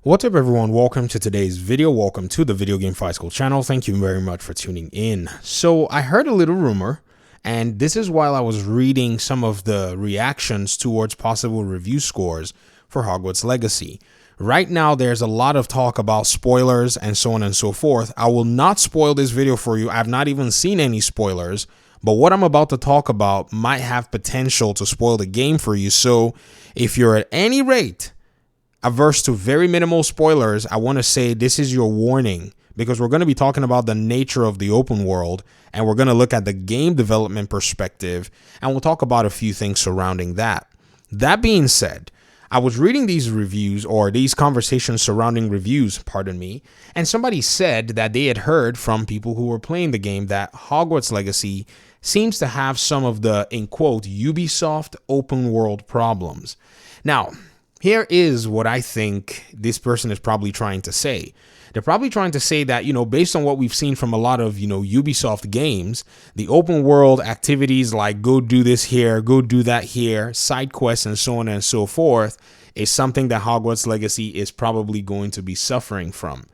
What's up everyone, welcome to today's video. Welcome to the Video Game Fight School channel. Thank you very much for tuning in. So I heard a little rumor, and this is while I was reading some of the reactions towards possible review scores for Hogwarts Legacy. Right now there's a lot of talk about spoilers and so on and so forth. I will not spoil this video for you. I've not even seen any spoilers, but what I'm about to talk about might have potential to spoil the game for you. So if you're at any rate averse to very minimal spoilers, I want to say this is your warning, because we're going to be talking about the nature of the open world, and we're going to look at the game development perspective, and we'll talk about a few things surrounding that. That being said, I was reading these reviews, or these conversations surrounding reviews, pardon me, and somebody said that they had heard from people who were playing the game that Hogwarts Legacy seems to have some of the, in quote, Ubisoft open world problems. Now, here is what I think this person is probably trying to say. They're probably trying to say that, based on what we've seen from a lot of, Ubisoft games, the open world activities like go do this here, go do that here, side quests and so on and so forth is something that Hogwarts Legacy is probably going to be suffering from.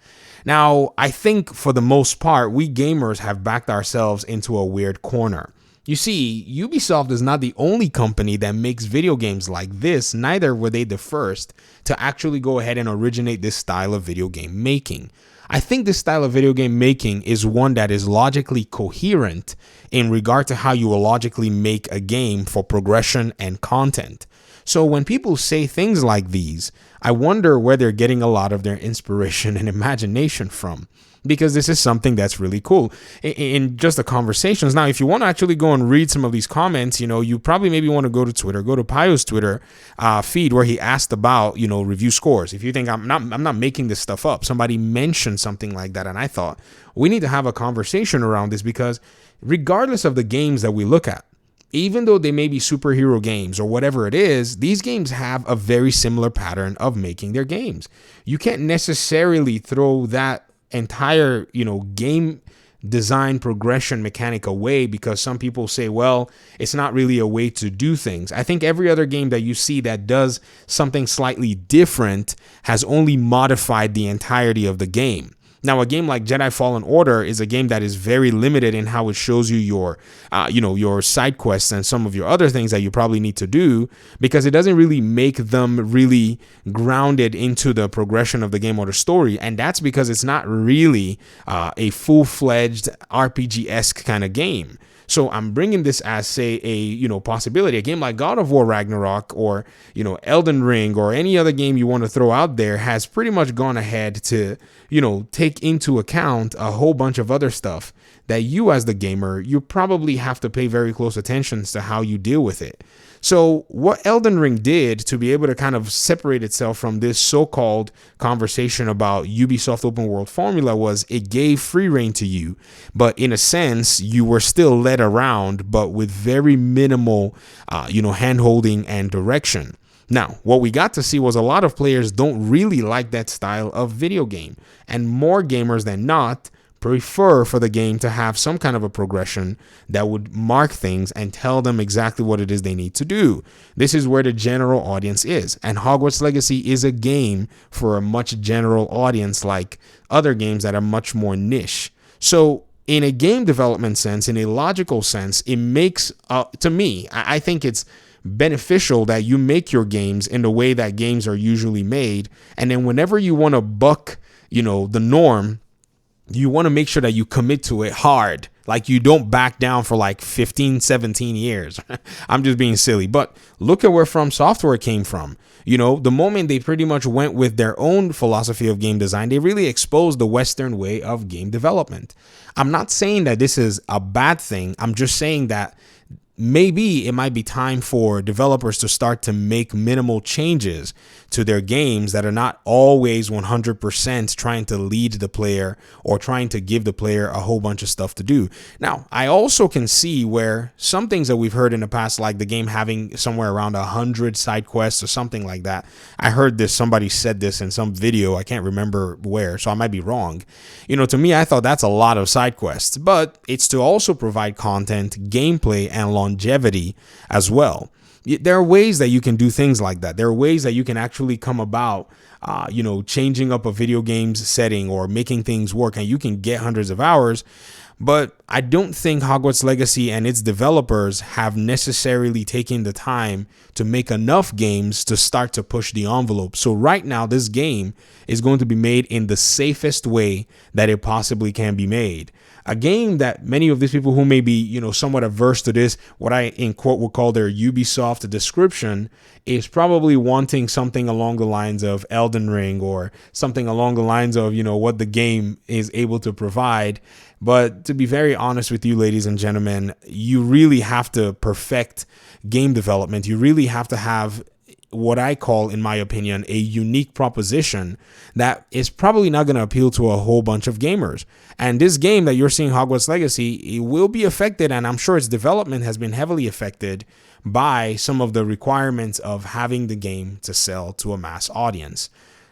Now, I think for the most part, we gamers have backed ourselves into a weird corner. You see, Ubisoft is not the only company that makes video games like this, neither were they the first to actually go ahead and originate this style of video game making. I think this style of video game making is one that is logically coherent in regard to how you will logically make a game for progression and content. So when people say things like these, I wonder where they're getting a lot of their inspiration and imagination from, because this is something that's really cool in just the conversations. Now, if you want to actually go and read some of these comments, you probably maybe want to go to Twitter, go to Pio's Twitter feed, where he asked about, review scores. If you think I'm not making this stuff up, somebody mentioned something like that, and I thought we need to have a conversation around this, because regardless of the games that we look at, even though they may be superhero games or whatever it is, these games have a very similar pattern of making their games. You can't necessarily throw that entire, game design progression mechanic away because some people say, well, it's not really a way to do things. I think every other game that you see that does something slightly different has only modified the entirety of the game. Now, a game like Jedi Fallen Order is a game that is very limited in how it shows you your, your side quests and some of your other things that you probably need to do, because it doesn't really make them really grounded into the progression of the game or the story. And that's because it's not really a full-fledged RPG-esque kind of game. So I'm bringing this as, say, a possibility. A game like God of War Ragnarok or Elden Ring or any other game you want to throw out there has pretty much gone ahead to take into account a whole bunch of other stuff that you as the gamer, you probably have to pay very close attention to how you deal with it. So what Elden Ring did to be able to kind of separate itself from this so-called conversation about Ubisoft open world formula was it gave free reign to you, but in a sense you were still led around, but with very minimal hand-holding and direction. Now, what we got to see was a lot of players don't really like that style of video game, and more gamers than not prefer for the game to have some kind of a progression that would mark things and tell them exactly what it is they need to do. This is where the general audience is, and Hogwarts Legacy is a game for a much general audience, like other games that are much more niche. So in a game development sense, in a logical sense, it makes, to me, I think it's beneficial that you make your games in the way that games are usually made, and then whenever you want to buck, the norm, you want to make sure that you commit to it hard. Like you don't back down for like 15, 17 years. I'm just being silly. But look at where From Software came from. The moment they pretty much went with their own philosophy of game design, they really exposed the Western way of game development. I'm not saying that this is a bad thing. I'm just saying that maybe it might be time for developers to start to make minimal changes to their games that are not always 100% trying to lead the player or trying to give the player a whole bunch of stuff to do. Now, I also can see where some things that we've heard in the past, like the game having somewhere around 100 side quests or something like that. I heard this, somebody said this in some video, I can't remember where, so I might be wrong. To me, I thought that's a lot of side quests, but it's to also provide content, gameplay, and longevity as well. There are ways that you can do things like that. There are ways that you can actually come about, changing up a video game's setting or making things work, and you can get hundreds of hours. But I don't think Hogwarts Legacy and its developers have necessarily taken the time to make enough games to start to push the envelope. So right now, this game is going to be made in the safest way that it possibly can be made. A game that many of these people who may be, somewhat averse to this, what I in quote would call their Ubisoft description, is probably wanting something along the lines of Elden Ring or something along the lines of, what the game is able to provide. But to be very honest with you, ladies and gentlemen, you really have to perfect game development. You really have to have what I call, in my opinion, a unique proposition that is probably not going to appeal to a whole bunch of gamers. And this game that you're seeing, Hogwarts Legacy, it will be affected, and I'm sure its development has been heavily affected by some of the requirements of having the game to sell to a mass audience.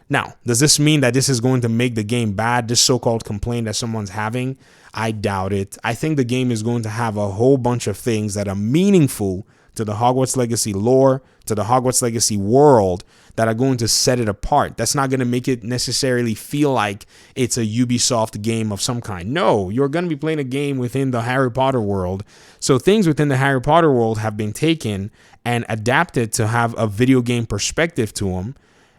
Now, does this mean that this is going to make the game bad, this so-called complaint that someone's having? I doubt it. I think the game is going to have a whole bunch of things that are meaningful to the Hogwarts Legacy lore, to the Hogwarts Legacy world, that are going to set it apart. That's not going to make it necessarily feel like it's a Ubisoft game of some kind. No, you're going to be playing a game within the Harry Potter world. So things within the Harry Potter world have been taken and adapted to have a video game perspective to them.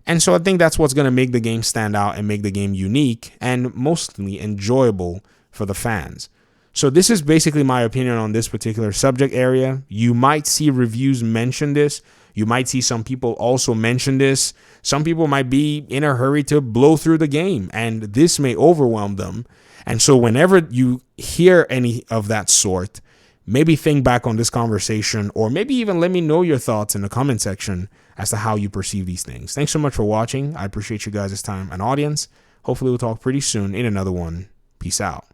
And so I think that's what's going to make the game stand out and make the game unique and mostly enjoyable for the fans. So this is basically my opinion on this particular subject area. You might see reviews mention this. You might see some people also mention this. Some people might be in a hurry to blow through the game, and this may overwhelm them. And so whenever you hear any of that sort, maybe think back on this conversation, or maybe even let me know your thoughts in the comment section as to how you perceive these things. Thanks so much for watching. I appreciate you guys' time and audience. Hopefully we'll talk pretty soon in another one. Peace out.